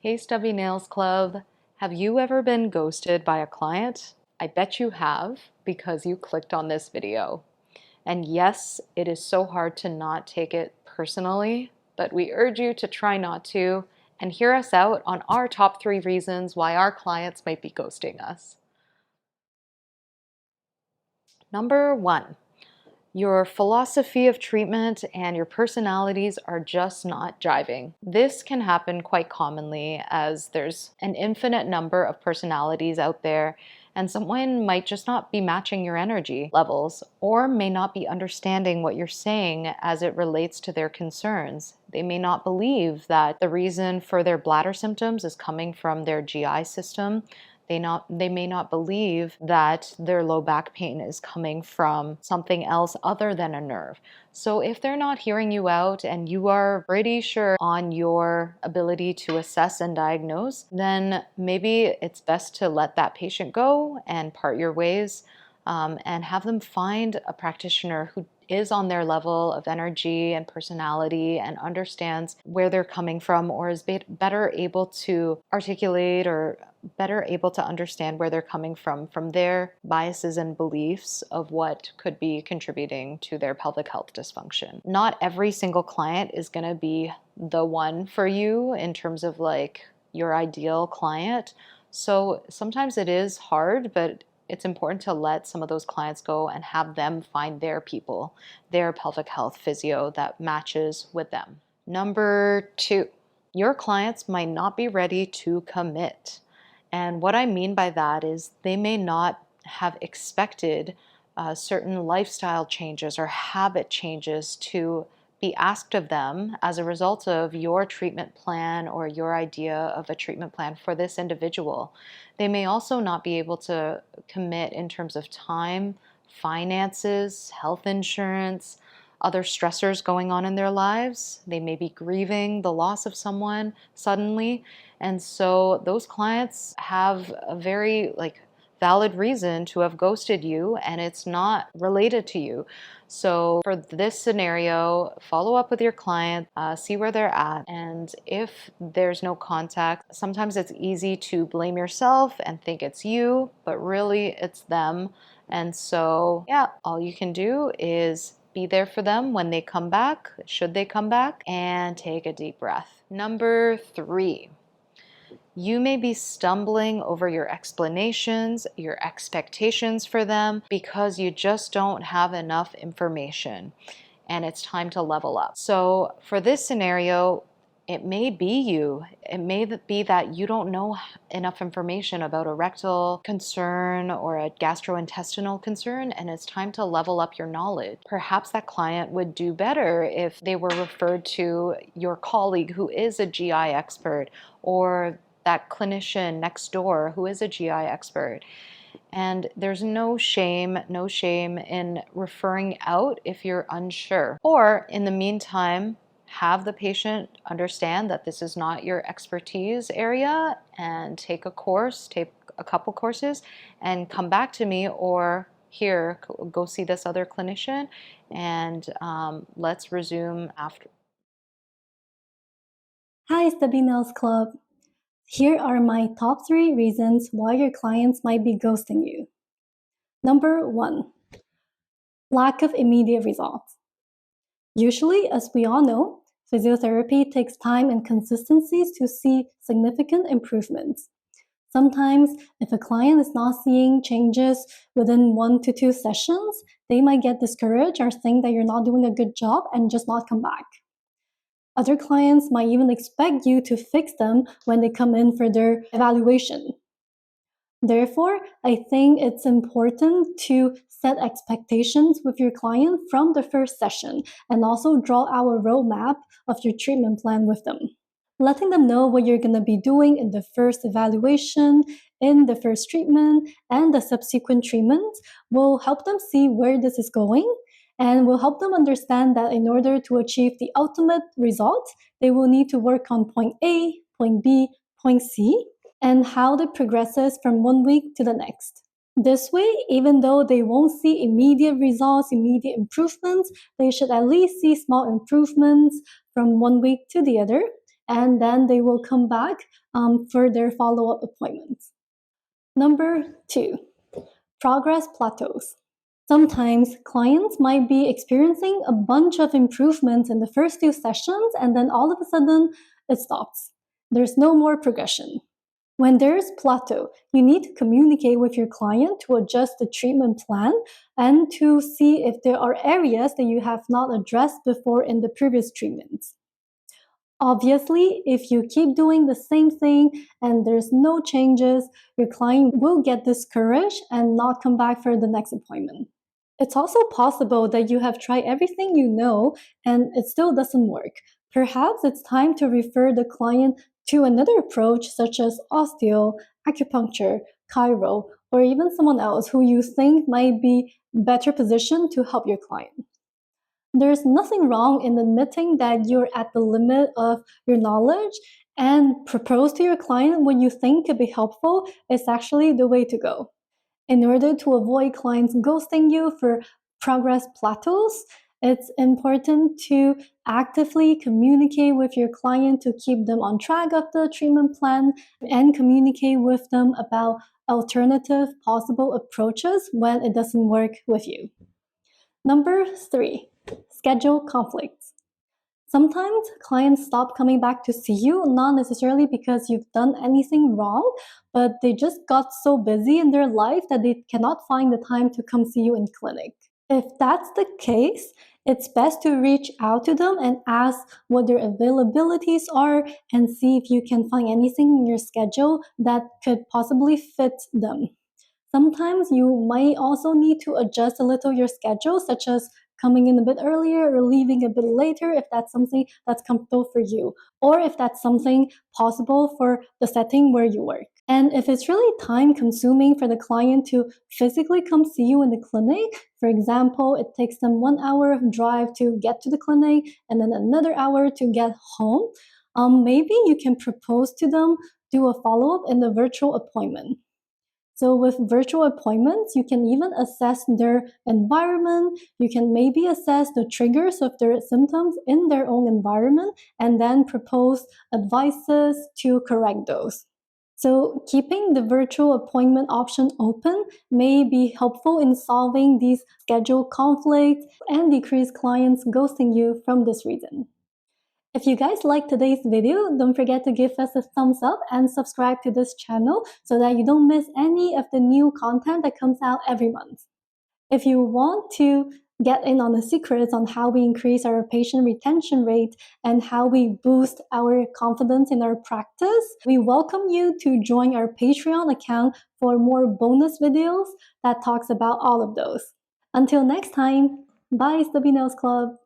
Hey Stubby Nails Club, have you ever been ghosted by a client? I bet you have because you clicked on this video. And yes, it is so hard to not take it personally, but we urge you to try not to and hear us out on our top 3 reasons why our clients might be ghosting us. Number 1. Your philosophy of treatment and your personalities are just not jiving. This can happen quite commonly as there's an infinite number of personalities out there, and someone might just not be matching your energy levels or may not be understanding what you're saying as it relates to their concerns. They may not believe that the reason for their bladder symptoms is coming from their GI system. They may not believe that their low back pain is coming from something else other than a nerve. So if they're not hearing you out and you are pretty sure on your ability to assess and diagnose, then maybe it's best to let that patient go and part your ways, and have them find a practitioner who is on their level of energy and personality and understands where they're coming from, or is better able to articulate or better able to understand where they're coming from their biases and beliefs of what could be contributing to their pelvic health dysfunction. Not every single client is going to be the one for you in terms of like your ideal client. So sometimes it is hard, but it's important to let some of those clients go and have them find their people, their pelvic health physio that matches with them. Number 2, your clients might not be ready to commit. And what I mean by that is they may not have expected certain lifestyle changes or habit changes to be asked of them as a result of your treatment plan or your idea of a treatment plan for this individual. They may also not be able to commit in terms of time, finances, health insurance, other stressors going on in their lives. They may be grieving the loss of someone suddenly. And so those clients have a very valid reason to have ghosted you, and it's not related to you. So for this scenario, follow up with your client, see where they're at, and if there's no contact, sometimes it's easy to blame yourself and think it's you, but really it's them. And so yeah, all you can do is be there for them when they come back, should they come back, and take a deep breath. Number 3. You may be stumbling over your explanations, your expectations for them because you just don't have enough information and it's time to level up. So for this scenario, it may be you. It may be that you don't know enough information about a rectal concern or a gastrointestinal concern, and it's time to level up your knowledge. Perhaps that client would do better if they were referred to your colleague who is a GI expert, or that clinician next door who is a GI expert. And there's no shame in referring out if you're unsure. Or in the meantime, have the patient understand that this is not your expertise area and take a course, take a couple courses and come back to me, or here, go see this other clinician, and let's resume after. Hi, Stubby Nails Club. Here are my top 3 reasons why your clients might be ghosting you. Number 1, lack of immediate results. Usually, as we all know, physiotherapy takes time and consistencies to see significant improvements. Sometimes, if a client is not seeing changes within 1 to 2 sessions, they might get discouraged or think that you're not doing a good job and just not come back. Other clients might even expect you to fix them when they come in for their evaluation. Therefore, I think it's important to set expectations with your client from the first session and also draw out a roadmap of your treatment plan with them. Letting them know what you're going to be doing in the first evaluation, in the first treatment, and the subsequent treatments will help them see where this is going, and will help them understand that in order to achieve the ultimate result, they will need to work on point A, point B, point C, and how it progresses from one week to the next. This way, even though they won't see immediate results, immediate improvements, they should at least see small improvements from one week to the other, and then they will come back for their follow-up appointments. Number 2, progress plateaus. Sometimes clients might be experiencing a bunch of improvements in the first few sessions, and then all of a sudden it stops. There's no more progression. When there's plateau, you need to communicate with your client to adjust the treatment plan and to see if there are areas that you have not addressed before in the previous treatments. Obviously, if you keep doing the same thing and there's no changes, your client will get discouraged and not come back for the next appointment. It's also possible that you have tried everything you know and it still doesn't work. Perhaps it's time to refer the client to another approach such as osteo, acupuncture, chiro, or even someone else who you think might be better positioned to help your client. There's nothing wrong in admitting that you're at the limit of your knowledge, and propose to your client what you think could be helpful is actually the way to go. In order to avoid clients ghosting you for progress plateaus, it's important to actively communicate with your client to keep them on track of the treatment plan and communicate with them about alternative possible approaches when it doesn't work with you. Number 3, schedule conflicts. Sometimes clients stop coming back to see you, not necessarily because you've done anything wrong, but they just got so busy in their life that they cannot find the time to come see you in clinic. If that's the case, it's best to reach out to them and ask what their availabilities are and see if you can find anything in your schedule that could possibly fit them. Sometimes you might also need to adjust a little your schedule, such as coming in a bit earlier or leaving a bit later if that's something that's comfortable for you, or if that's something possible for the setting where you work. And if it's really time consuming for the client to physically come see you in the clinic, for example, it takes them 1 hour of drive to get to the clinic and then another hour to get home, maybe you can propose to them do a follow-up in the virtual appointment. So with virtual appointments, you can even assess their environment. You can maybe assess the triggers of their symptoms in their own environment and then propose advices to correct those. So keeping the virtual appointment option open may be helpful in solving these schedule conflicts and decrease clients ghosting you from this reason. If you guys liked today's video, don't forget to give us a thumbs up and subscribe to this channel so that you don't miss any of the new content that comes out every month. If you want to get in on the secrets on how we increase our patient retention rate and how we boost our confidence in our practice, we welcome you to join our Patreon account for more bonus videos that talks about all of those. Until next time, bye Stubby Nails Club!